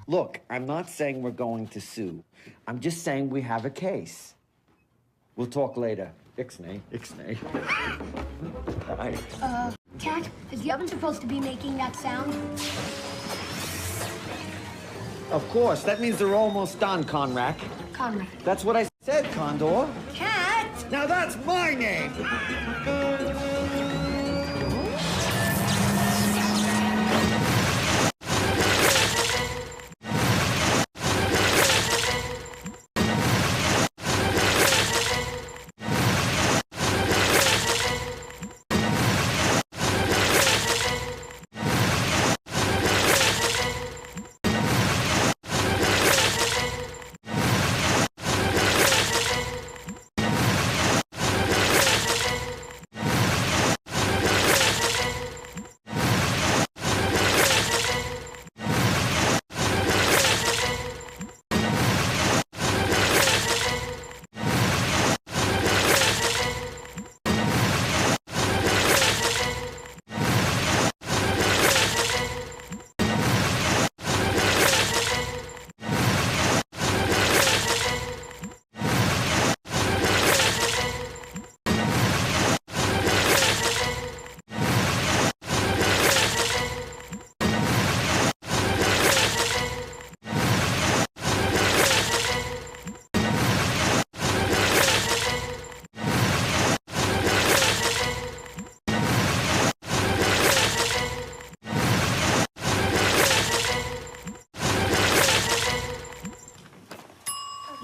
Look, I'm not saying we're going to sue. I'm just saying we have a case. We'll talk later. Ixnay, ixnay. Cat, is the oven supposed to be making that sound? Of course, that means they're almost done, Conrack. Conrad. That's what I said, Condor. Cat! Now that's my name!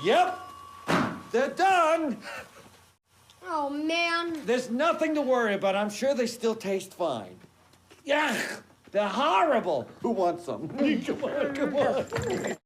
Yep, they're done. Oh, man. There's nothing to worry about. I'm sure they still taste fine. Yeah, they're horrible. Who wants some? Come on, come on.